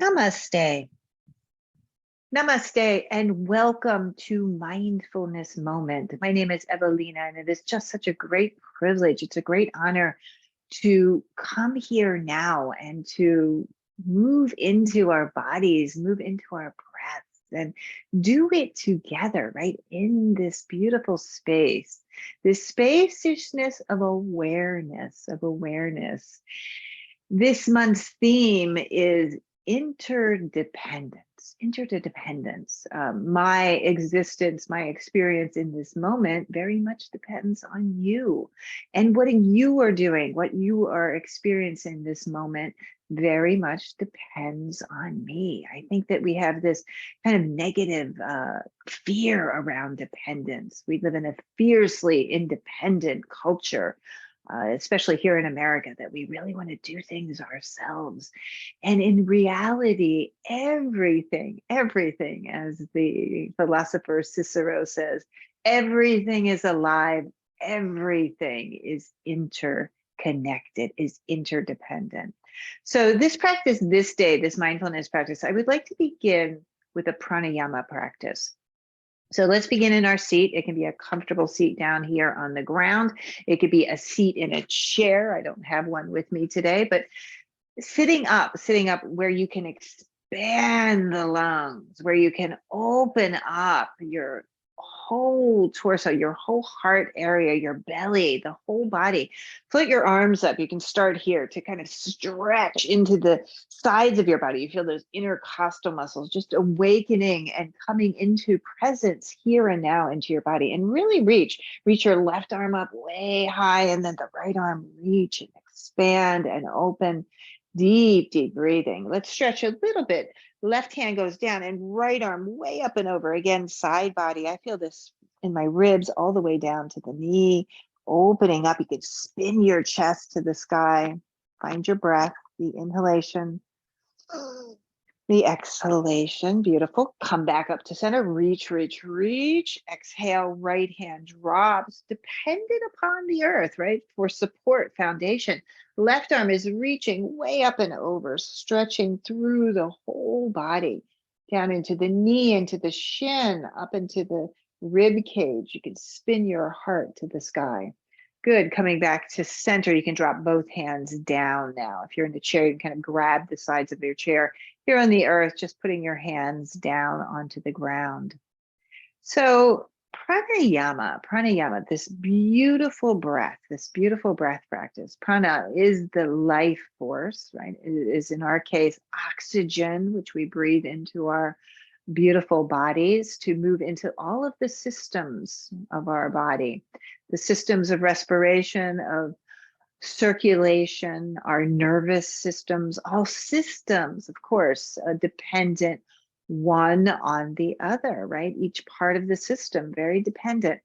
Namaste. Namaste and welcome to Mindfulness Moment. My name is Evalena and it is just such a great privilege. It's a great honor to come here now and to move into our bodies, move into our breaths and do it together, right? In this beautiful space, this spaciousness of awareness, This month's theme is interdependence. My existence, my experience in this moment very much depends on you and what you are doing, what you are experiencing this moment very much depends on me. I think that we have this kind of negative fear around dependence. We live in a fiercely independent culture. Especially here in America, that we really want to do things ourselves. And in reality, everything, as the philosopher Cicero says, everything is alive, everything is interconnected, is interdependent. So this practice, this day, this mindfulness practice, I would like to begin with a pranayama practice. So let's begin in our seat. It can be a comfortable seat down here on the ground. It could be a seat in a chair. I don't have one with me today, but sitting up where you can expand the lungs, where you can open up your whole torso, your whole heart area, your belly, the whole body. Put your arms up. You can start here to kind of stretch into the sides of your body. You feel those intercostal muscles just awakening and coming into presence here and now into your body, and really reach your left arm up way high, and then the right arm reach and expand and open. Deep breathing. Let's stretch a little bit. Left hand goes down and right arm way up and over. Again, side body. I feel this in my ribs all the way down to the knee, opening up. You could spin your chest to the sky. Find your breath, the inhalation, the exhalation. Beautiful. Come back up to center. Reach. Exhale. Right hand drops, dependent upon the earth, right? For support, foundation. Left arm is reaching way up and over, stretching through the whole body, down into the knee, into the shin, up into the rib cage. You can spin your heart to the sky. Good. Coming back to center, you can drop both hands down now. If you're in the chair, you can kind of grab the sides of your chair. If you're on the earth, just putting your hands down onto the ground. So pranayama, this beautiful breath practice. Prana is the life force, right? It is, in our case, oxygen, which we breathe into our beautiful bodies to move into all of the systems of our body, the systems of respiration, of circulation, our nervous systems, all systems, of course, dependent one on the other, right? Each part of the system, very dependent.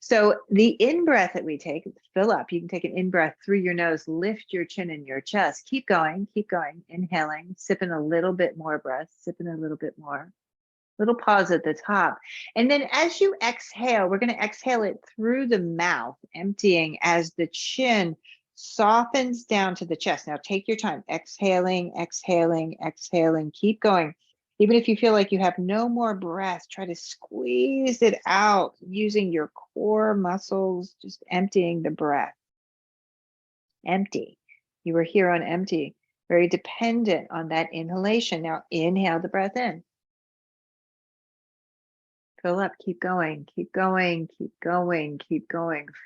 So the in-breath that we take, fill up. You can take an in-breath through your nose, lift your chin and your chest. Keep going, inhaling, sipping a little bit more breath, sipping a little bit more. Little pause at the top. And then as you exhale, we're going to exhale it through the mouth, emptying as the chin softens down to the chest. Now take your time, exhaling. Keep going. Even if you feel like you have no more breath, try to squeeze it out using your core muscles, just emptying the breath. Empty. You were here on empty, very dependent on that inhalation. Now inhale the breath in. Fill up, keep going,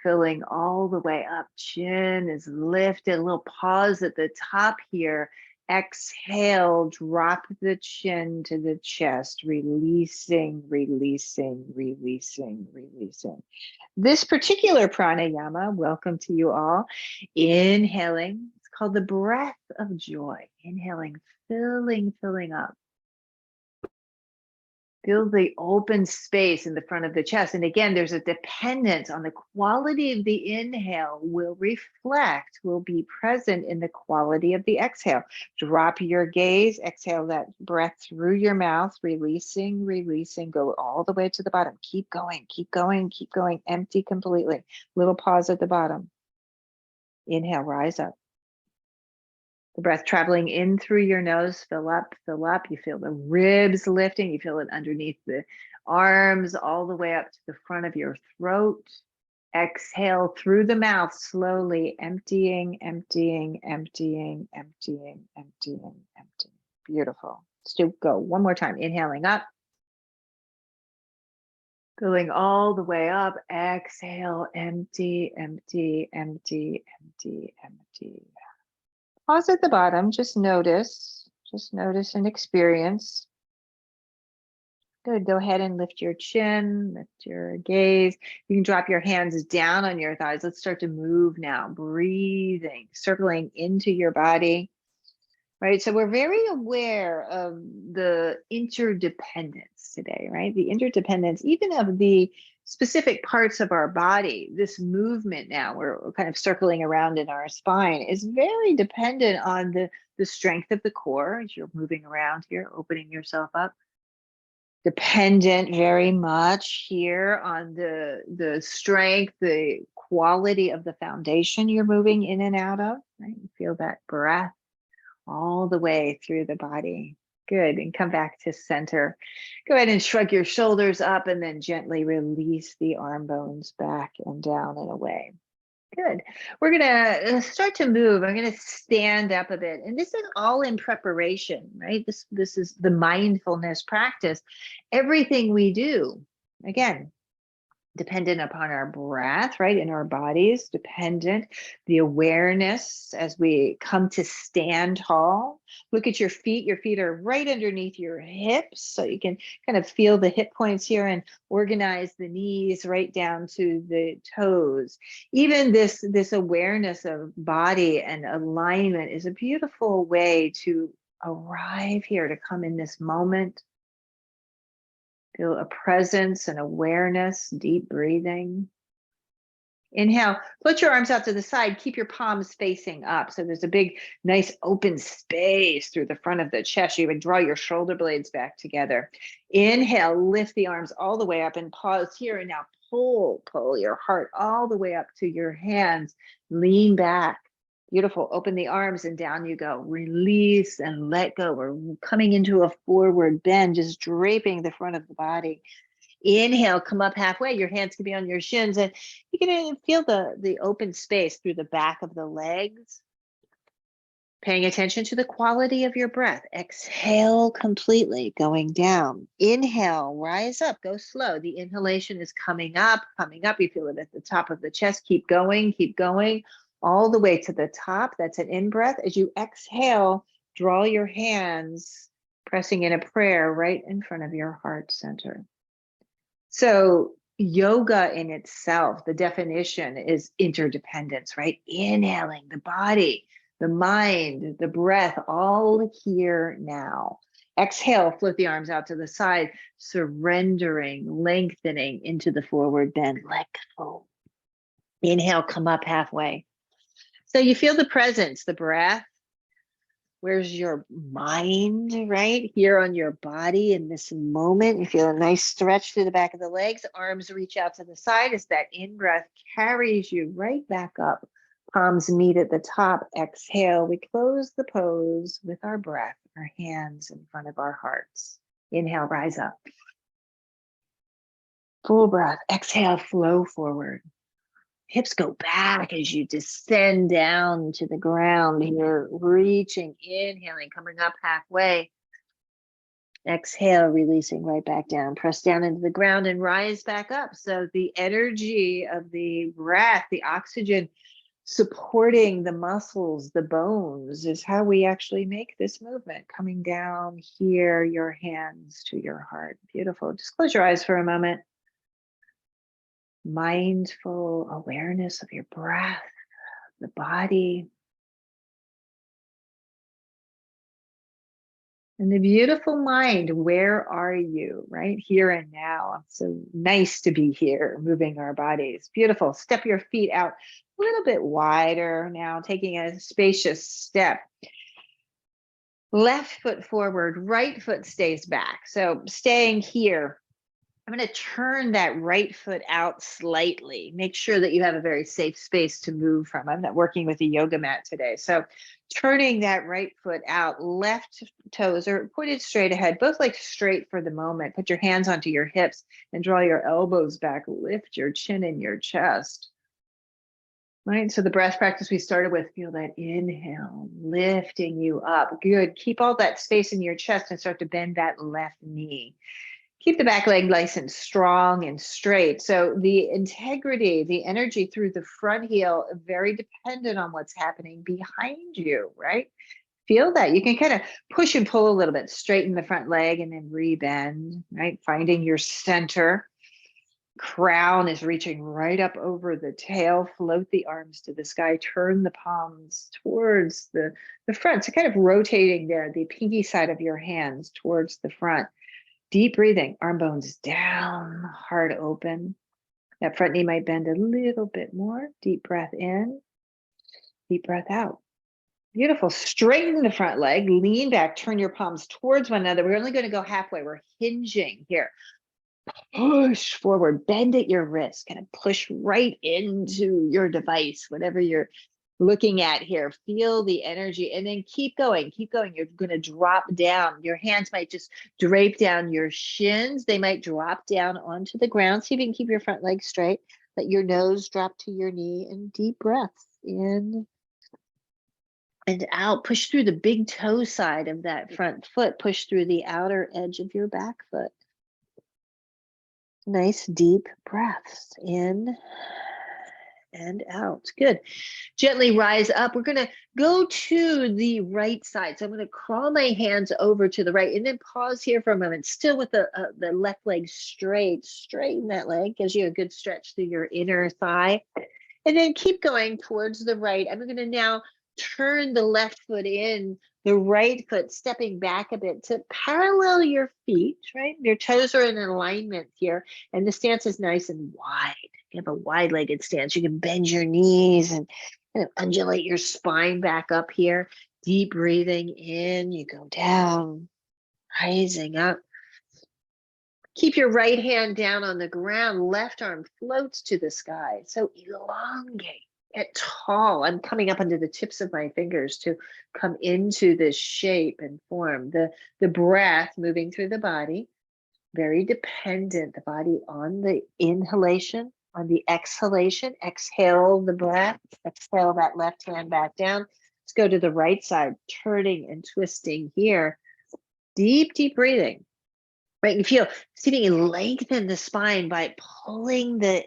filling all the way up. Chin is lifted, a little pause at the top here. Exhale, drop the chin to the chest, releasing. This particular pranayama, welcome to you all. Inhaling, it's called the breath of joy. Inhaling, filling up. Feel the open space in the front of the chest. And again, there's a dependence on the quality of the inhale will be present in the quality of the exhale. Drop your gaze, exhale that breath through your mouth, releasing, go all the way to the bottom. Keep going, empty completely. Little pause at the bottom. Inhale, rise up. The breath traveling in through your nose, fill up, fill up. You feel the ribs lifting. You feel it underneath the arms, all the way up to the front of your throat. Exhale through the mouth, slowly emptying, emptying, emptying, emptying, emptying, emptying. Beautiful. Let's go one more time. Inhaling up. Filling all the way up. Exhale, empty, empty, empty, empty, empty. Pause at the bottom, just notice and experience. Good, go ahead and lift your chin, lift your gaze. You can drop your hands down on your thighs. Let's start to move now, breathing, circling into your body, right? So we're very aware of the interdependence today, right? The interdependence, even of the specific parts of our body. This movement now, we're kind of circling around in our spine, is very dependent on the strength of the core as you're moving around here, opening yourself up. Dependent very much here on the strength, the quality of the foundation you're moving in and out of, right? You feel that breath all the way through the body. Good, and come back to center. Go ahead and shrug your shoulders up and then gently release the arm bones back and down and away. Good. We're gonna start to move. I'm gonna stand up a bit, and this is all in preparation, right? This is the mindfulness practice. Everything we do, again, dependent upon our breath, right? In our bodies, dependent, the awareness as we come to stand tall. Look at your feet. Your feet are right underneath your hips. So you can kind of feel the hip points here and organize the knees right down to the toes. Even this awareness of body and alignment is a beautiful way to arrive here, to come in this moment. Feel a presence and awareness, deep breathing. Inhale, put your arms out to the side, keep your palms facing up. So there's a big, nice open space through the front of the chest. You would draw your shoulder blades back together. Inhale, lift the arms all the way up and pause here. And now pull your heart all the way up to your hands. Lean back. Beautiful. Open the arms and down you go. Release and let go. We're coming into a forward bend, just draping the front of the body. Inhale, come up halfway. Your hands can be on your shins, and you can feel the open space through the back of the legs. Paying attention to the quality of your breath. Exhale completely, going down. Inhale, rise up, go slow. The inhalation is coming up. You feel it at the top of the chest. Keep going, all the way to the top. That's an in-breath. As you exhale, draw your hands, pressing in a prayer right in front of your heart center. So yoga in itself, the definition is interdependence, right? Inhaling the body, the mind, the breath, all here now. Exhale, float the arms out to the side, surrendering, lengthening into the forward bend. Let go. Inhale, come up halfway. So you feel the presence, the breath. Where's your mind, right? Here on your body in this moment. You feel a nice stretch through the back of the legs. Arms reach out to the side as that in-breath carries you right back up. Palms meet at the top. Exhale. We close the pose with our breath, our hands in front of our hearts. Inhale, rise up. Full breath. Exhale, flow forward. Hips go back as you descend down to the ground. You're reaching, inhaling, coming up halfway. Exhale, releasing right back down. Press down into the ground and rise back up. So the energy of the breath, the oxygen supporting the muscles, the bones, is how we actually make this movement. Coming down here, your hands to your heart. Beautiful. Just close your eyes for a moment. Mindful awareness of your breath, the body, and the beautiful mind. Where are you? Right here and now. So nice to be here, moving our bodies. Beautiful. Step your feet out a little bit wider now, taking a spacious step. Left foot forward, right foot stays back. So staying here. I'm going to turn that right foot out slightly. Make sure that you have a very safe space to move from. I'm not working with a yoga mat today. So turning that right foot out, left toes are pointed straight ahead, both like straight for the moment. Put your hands onto your hips and draw your elbows back. Lift your chin in your chest. Right. So the breath practice we started with, feel that inhale, lifting you up. Good. Keep all that space in your chest and start to bend that left knee. Keep the back leg nice and strong and straight. So the integrity, the energy through the front heel, very dependent on what's happening behind you, right? Feel that. You can kind of push and pull a little bit, straighten the front leg and then rebend, right? Finding your center. Crown is reaching right up over the tail. Float the arms to the sky. Turn the palms towards the front. So kind of rotating there, the pinky side of your hands towards the front. Deep breathing, arm bones down, heart open. That front knee might bend a little bit more. Deep breath in, deep breath out. Beautiful. Straighten the front leg, lean back, turn your palms towards one another. We're only going to go halfway. We're hinging here. Push forward, bend at your wrist, kind of push right into your device, whatever you're looking at here. Feel the energy and then keep going, keep going. You're going to drop down. Your hands might just drape down your shins. They might drop down onto the ground. See if you can keep your front leg straight. Let your nose drop to your knee and deep breaths in and out. Push through the big toe side of that front foot. Push through the outer edge of your back foot. Nice deep breaths in and out. Good. Gently rise up. We're going to go to the right side. So I'm going to crawl my hands over to the right and then pause here for a moment. Still with the left leg straight. Straighten that leg. Gives you a good stretch through your inner thigh. And then keep going towards the right. I'm going to now turn the left foot in, the right foot stepping back a bit to parallel your feet, right? Your toes are in alignment here, and the stance is nice and wide. You have a wide-legged stance. You can bend your knees and kind of undulate your spine back up here. Deep breathing in, you go down, rising up. Keep your right hand down on the ground. Left arm floats to the sky. So elongate. Get tall. I'm coming up under the tips of my fingers to come into this shape and form. The breath moving through the body, very dependent, the body on the inhalation, on the exhalation. Exhale the breath, exhale that left hand back down. Let's go to the right side, turning and twisting here. Deep, deep breathing. Right, you feel, see if you can lengthen the spine by pulling the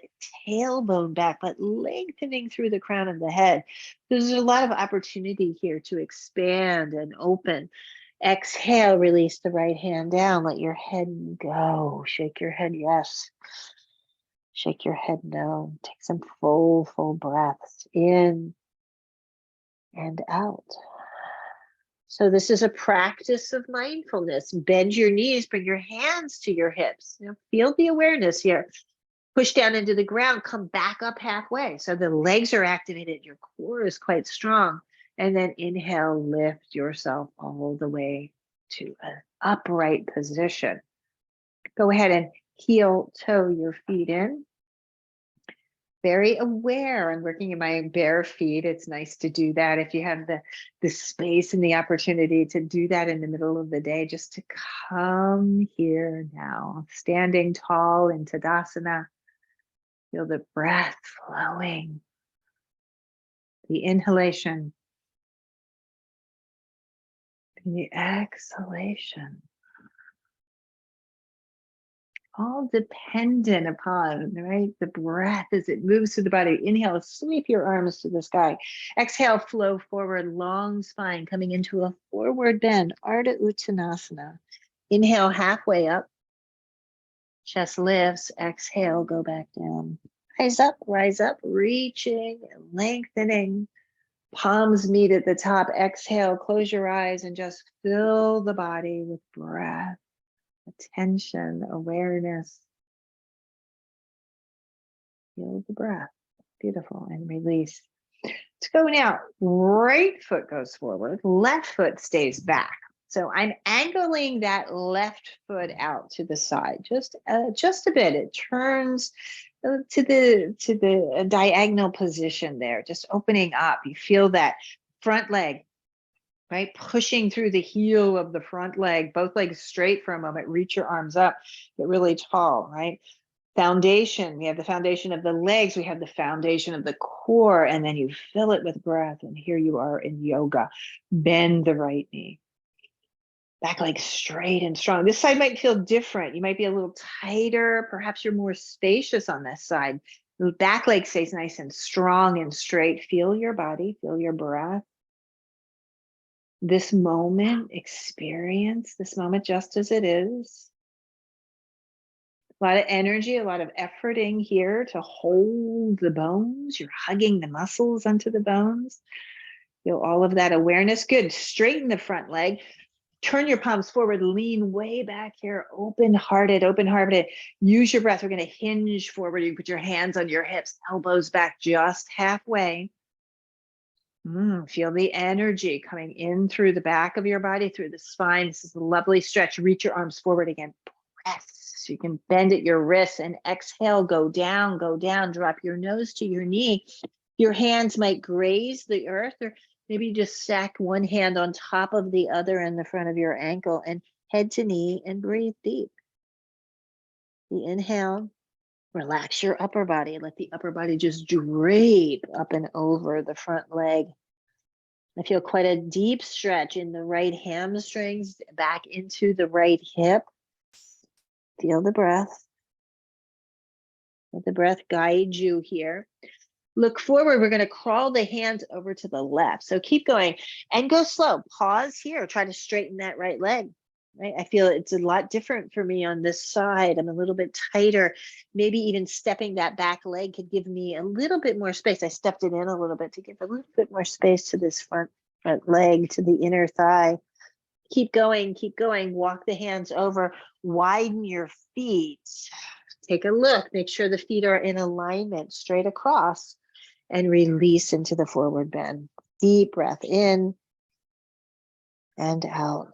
tailbone back, but lengthening through the crown of the head. There's a lot of opportunity here to expand and open. Exhale, release the right hand down. Let your head go. Shake your head yes. Shake your head no. Take some full breaths in and out. So this is a practice of mindfulness. Bend your knees, bring your hands to your hips. Feel the awareness here. Push down into the ground, come back up halfway. So the legs are activated, your core is quite strong. And then inhale, lift yourself all the way to an upright position. Go ahead and heel toe your feet in. Very aware. I'm working in my bare feet. It's nice to do that. If you have the space and the opportunity to do that in the middle of the day, just to come here now. Standing tall in Tadasana. Feel the breath flowing. The inhalation. And the exhalation. All dependent upon, right? The breath as it moves through the body. Inhale, sweep your arms to the sky. Exhale, flow forward, long spine, coming into a forward bend, Ardha Uttanasana. Inhale, halfway up. Chest lifts. Exhale, go back down. Rise up, reaching and lengthening. Palms meet at the top. Exhale, close your eyes and just fill the body with breath. Attention, awareness. Feel the breath. Beautiful. And release. Let's go now. Right foot goes forward. Left foot stays back. So I'm angling that left foot out to the side, just a bit. It turns to the diagonal position there, just opening up. You feel that front leg, right? Pushing through the heel of the front leg, both legs straight for a moment. Reach your arms up, get really tall, right? Foundation, we have the foundation of the legs, we have the foundation of the core, and then you fill it with breath. And here you are in yoga. Bend the right knee. Back leg straight and strong. This side might feel different. You might be a little tighter. Perhaps you're more spacious on this side. The back leg stays nice and strong and straight. Feel your body, feel your breath. This moment, experience this moment just as it is. A lot of energy, a lot of effort in here to hold the bones. You're hugging the muscles onto the bones. Feel all of that awareness. Good. Straighten the front leg. Turn your palms forward, lean way back here, open-hearted, open-hearted. Use your breath. We're going to hinge forward. You put your hands on your hips, elbows back just halfway. Feel the energy coming in through the back of your body, through the spine. This is a lovely stretch. Reach your arms forward again. Press. You can bend at your wrists and exhale, go down, drop your nose to your knee. Your hands might graze the earth, or maybe just stack one hand on top of the other in the front of your ankle and head to knee and breathe deep. The inhale, relax your upper body. Let the upper body just drape up and over the front leg. I feel quite a deep stretch in the right hamstrings, back into the right hip. Feel the breath. Let the breath guide you here. Look forward. We're going to crawl the hands over to the left. So keep going and go slow. Pause here. Try to straighten that right leg. Right? I feel it's a lot different for me on this side. I'm a little bit tighter. Maybe even stepping that back leg could give me a little bit more space. I stepped it in a little bit to give a little bit more space to this front leg, to the inner thigh. Keep going, keep going. Walk the hands over. Widen your feet. Take a look. Make sure the feet are in alignment, straight across, and release into the forward bend. Deep breath in and out.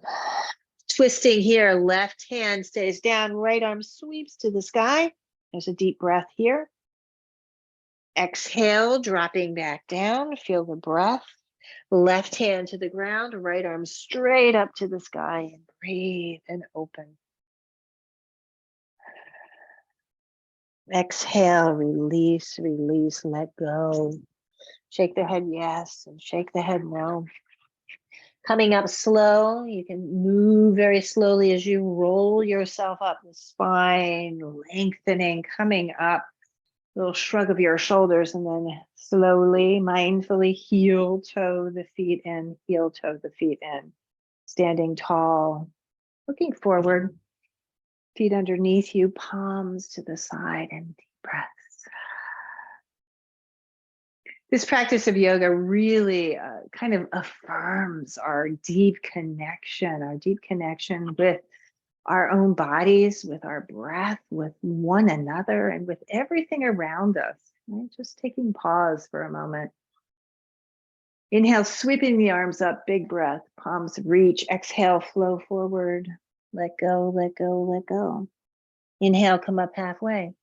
Twisting here, left hand stays down, right arm sweeps to the sky. There's a deep breath here. Exhale, dropping back down. Feel the breath. Left hand to the ground, right arm straight up to the sky, and breathe and open. Exhale, release, release, let go. Shake the head yes and shake the head no. Coming up slow, you can move very slowly as you roll yourself up the spine, lengthening, coming up. Little shrug of your shoulders, and then slowly, mindfully heel toe the feet in, heel toe the feet in. Standing tall, looking forward, feet underneath you, palms to the side, and deep breaths. This practice of yoga really kind of affirms our deep connection with our own bodies, with our breath, with one another, and with everything around us. Right? Just taking pause for a moment. Inhale, sweeping the arms up, big breath, palms reach. Exhale, flow forward. Let go, let go, let go. Inhale, come up halfway.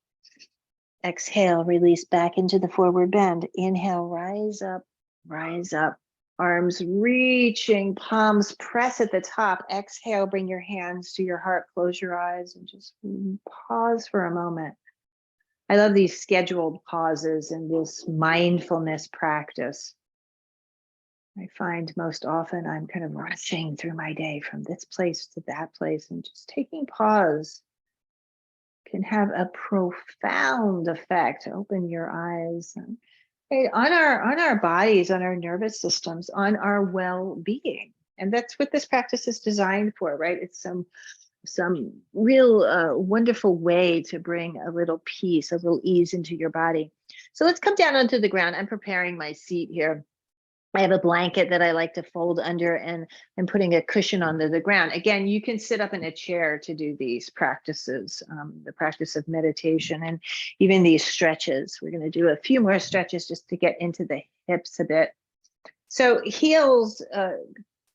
Exhale, release back into the forward bend. Inhale, rise up, rise up. Arms reaching, palms press at the top. Exhale, bring your hands to your heart, close your eyes, and just pause for a moment. I love these scheduled pauses in this mindfulness practice. I find most often I'm kind of rushing through my day from this place to that place, and just taking pause can have a profound effect. Open your eyes on our bodies, on our nervous systems, on our well-being. And that's what this practice is designed for, right? It's some real wonderful way to bring a little peace, a little ease into your body. So let's come down onto the ground. I'm preparing my seat here. I have a blanket that I like to fold under, and I'm putting a cushion onto the ground. Again, you can sit up in a chair to do these practices, the practice of meditation, and even these stretches. We're going to do a few more stretches just to get into the hips a bit. So heels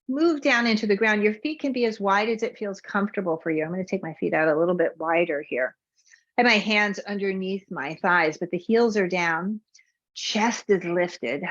Move down into the ground. Your feet can be as wide as it feels comfortable for you. I'm going to take my feet out a little bit wider here. I have my hands underneath my thighs, but the heels are down. Chest is lifted.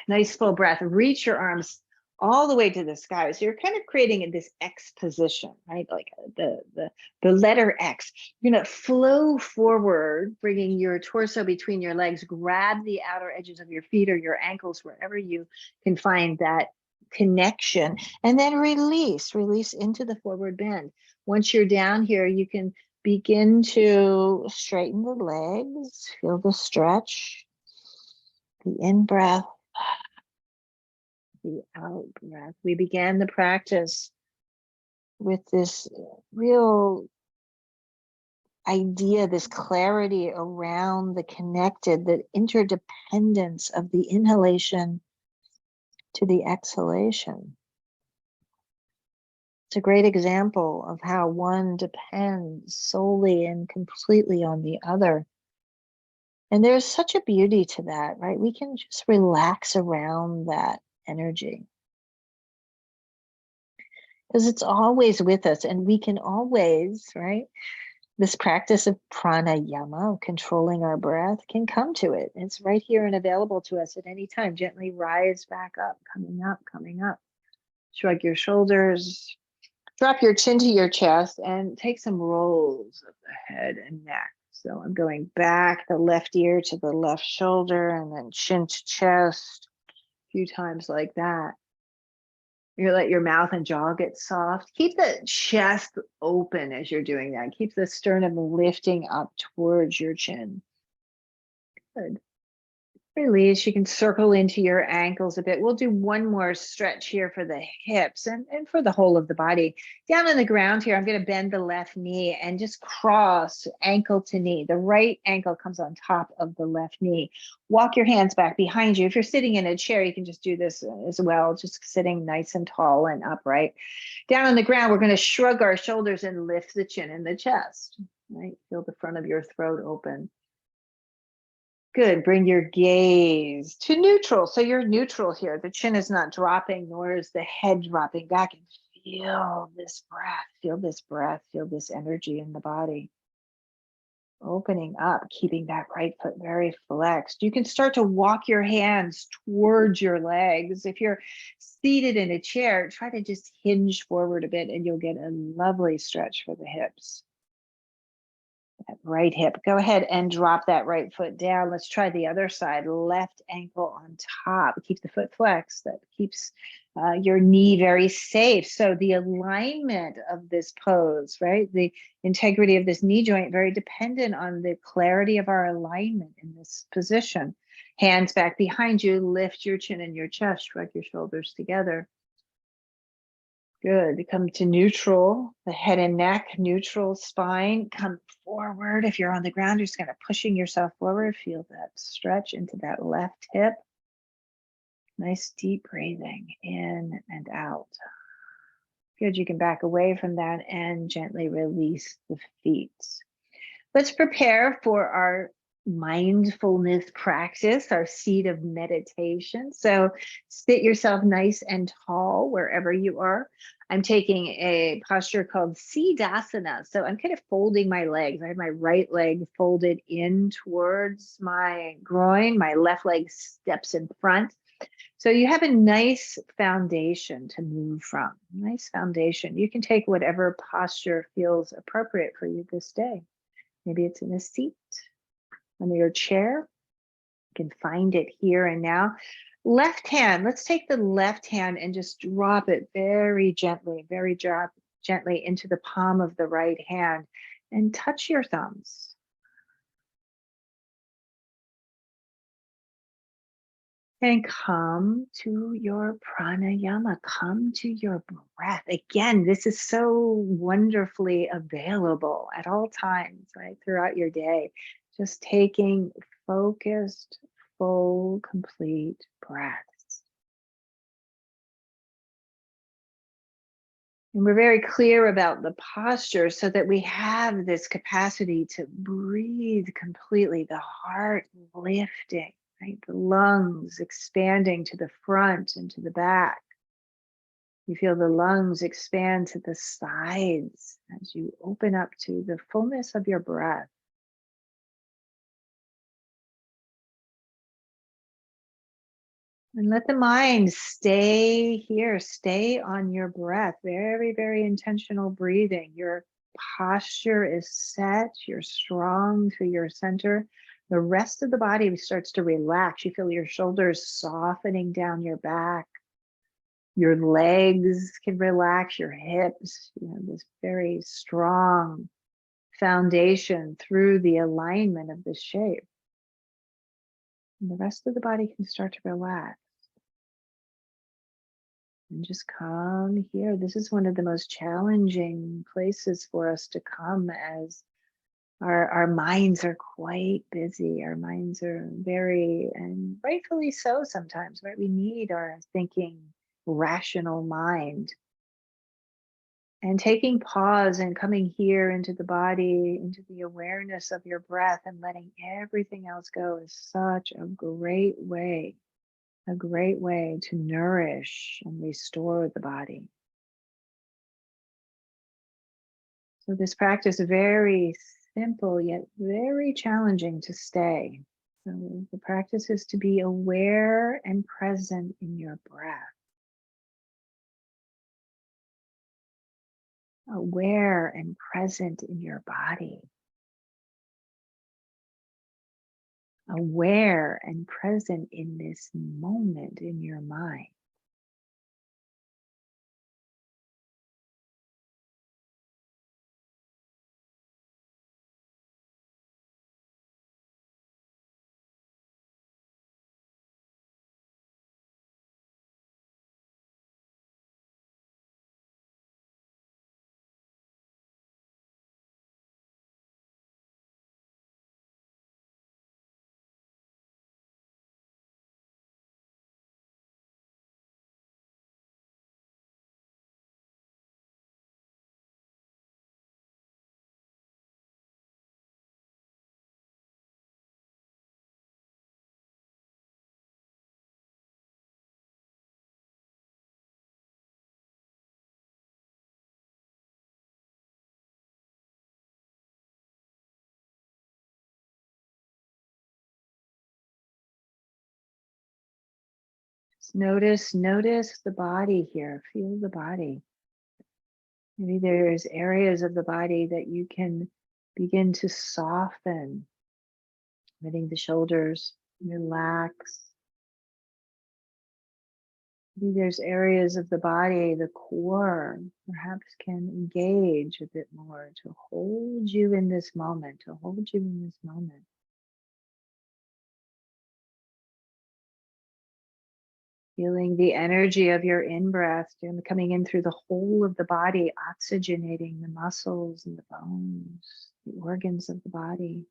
Nice full breath. Reach your arms all the way to the sky. So you're kind of creating this X position, right? Like the letter X. You're going to flow forward, bringing your torso between your legs. Grab the outer edges of your feet or your ankles, wherever you can find that connection, and then release into the forward bend. Once you're down here, you can begin to straighten the legs. Feel the stretch, the in breath, the out breath. We began the practice with this real idea, this clarity around the connected, the interdependence of the inhalation to the exhalation. It's a great example of how one depends solely and completely on the other. And there's such a beauty to that, right? We can just relax around that energy, because it's always with us, and we can always, right? This practice of pranayama, controlling our breath, can come to it. It's right here and available to us at any time. Gently rise back up, coming up, coming up. Shrug your shoulders, drop your chin to your chest, and take some rolls of the head and neck. So I'm going back, the left ear to the left shoulder, and then chin to chest, a few times like that. You let your mouth and jaw get soft. Keep the chest open as you're doing that. Keep the sternum lifting up towards your chin. Good. Release. You can circle into your ankles a bit. We'll do one more stretch here for the hips and for the whole of the body. Down on the ground here, I'm going to bend the left knee and just cross ankle to knee. The right ankle comes on top of the left knee. Walk your hands back behind you. If you're sitting in a chair, you can just do this as well, just sitting nice and tall and upright. Down on the ground, we're going to shrug our shoulders and lift the chin and the chest. Right? Feel the front of your throat open. Good. Bring your gaze to neutral. So you're neutral here. The chin is not dropping, nor is the head dropping back. And feel this breath. Feel this breath. Feel this energy in the body. Opening up, keeping that right foot very flexed. You can start to walk your hands towards your legs. If you're seated in a chair, try to just hinge forward a bit, and you'll get a lovely stretch for the hips. That right hip. Go ahead and drop that right foot down. Let's try the other side. Left ankle on top. Keep the foot flexed. That keeps your knee very safe. So the alignment of this pose, right? The integrity of this knee joint, very dependent on the clarity of our alignment in this position. Hands back behind you. Lift your chin and your chest. Shrug your shoulders together. Good. Come to neutral, the head and neck, neutral spine. Come forward. If you're on the ground, you're just kind of pushing yourself forward. Feel that stretch into that left hip. Nice deep breathing in and out. Good. You can back away from that and gently release the feet. Let's prepare for our mindfulness practice, our seat of meditation. So sit yourself nice and tall wherever you are. I'm taking a posture called Siddhasana. So I'm kind of folding my legs. I have my right leg folded in towards my groin. My left leg steps in front. So you have a nice foundation to move from. Nice foundation. You can take whatever posture feels appropriate for you this day. Maybe it's in a seat, on your chair. You can find it here and now. Left hand, let's take the left hand and just drop it very gently into the palm of the right hand and touch your thumbs. And come to your pranayama, come to your breath. Again, this is so wonderfully available at all times, right? Throughout your day. Just taking focused, full, complete breaths. And we're very clear about the posture so that we have this capacity to breathe completely, the heart lifting. Right? The lungs expanding to the front and to the back. You feel the lungs expand to the sides as you open up to the fullness of your breath. And let the mind stay here, stay on your breath. Very, very intentional breathing. Your posture is set, you're strong through your center. The rest of the body starts to relax. You feel your shoulders softening down your back. Your legs can relax, your hips. You have this very strong foundation through the alignment of the shape. And the rest of the body can start to relax. And just come here. This is one of the most challenging places for us to come, as our minds are quite busy. Our minds are very, and rightfully so sometimes, right? We need our thinking, rational mind. And taking pause and coming here into the body, into the awareness of your breath, and letting everything else go is such a great way to nourish and restore the body. So this practice is very simple, yet very challenging to stay. So the practice is to be aware and present in your breath. Aware and present in your body. Aware and present in this moment in your mind. Just notice the body here. Feel the body. Maybe there's areas of the body that you can begin to soften, letting the shoulders relax. Maybe there's areas of the body, the core, perhaps can engage a bit more to hold you in this moment, Feeling the energy of your in-breath coming in through the whole of the body, oxygenating the muscles and the bones, the organs of the body.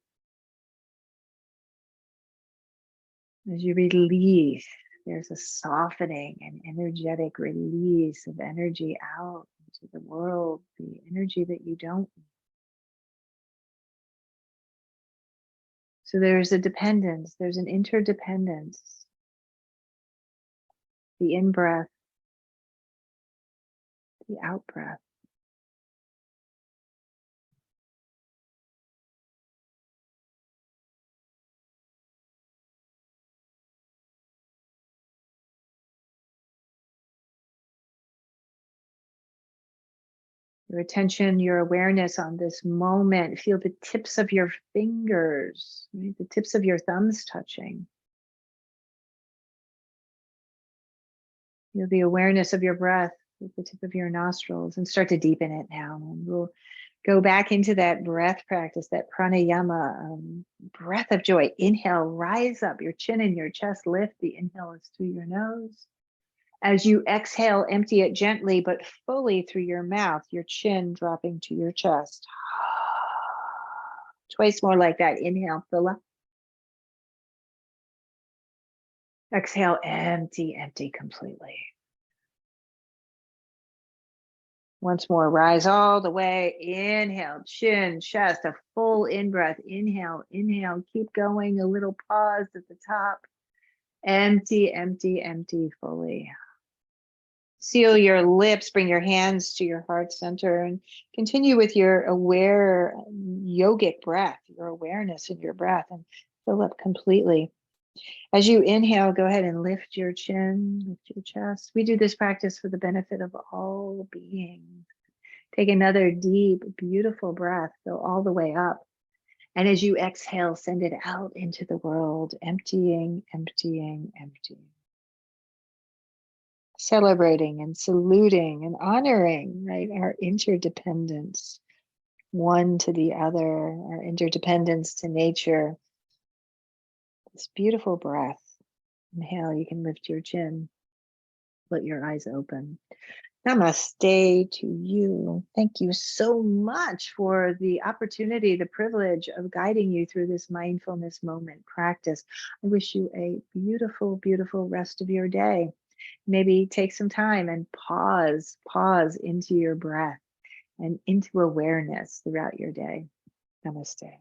As you release, there's a softening and energetic release of energy out into the world, the energy that you don't need. So there's a dependence, there's an interdependence. The in-breath, the out-breath. Your attention, your awareness on this moment. Feel the tips of your fingers, right? The tips of your thumbs touching. Feel the awareness of your breath with the tip of your nostrils, and start to deepen it now. And we'll go back into that breath practice, that pranayama, breath of joy. Inhale, rise up, your chin and your chest lift. The inhale is through your nose. As you exhale, empty it gently but fully through your mouth, your chin dropping to your chest. Twice more like that. Inhale, fill up. Exhale, empty completely. Once more, rise all the way. Inhale, chin, chest, a full in-breath. Inhale, keep going. A little pause at the top. Empty fully. Seal your lips, bring your hands to your heart center, and continue with your aware yogic breath, your awareness in your breath, and fill up completely. As you inhale, go ahead and lift your chin, lift your chest. We do this practice for the benefit of all beings. Take another deep, beautiful breath, fill all the way up. And as you exhale, send it out into the world, emptying, emptying, emptying. Celebrating and saluting and honoring, right, our interdependence, one to the other, our interdependence to nature. This beautiful breath. Inhale, you can lift your chin, let your eyes open. Namaste to you. Thank you so much for the opportunity, the privilege of guiding you through this mindfulness moment practice. I wish you a beautiful, beautiful rest of your day. Maybe take some time and pause into your breath and into awareness throughout your day. Namaste.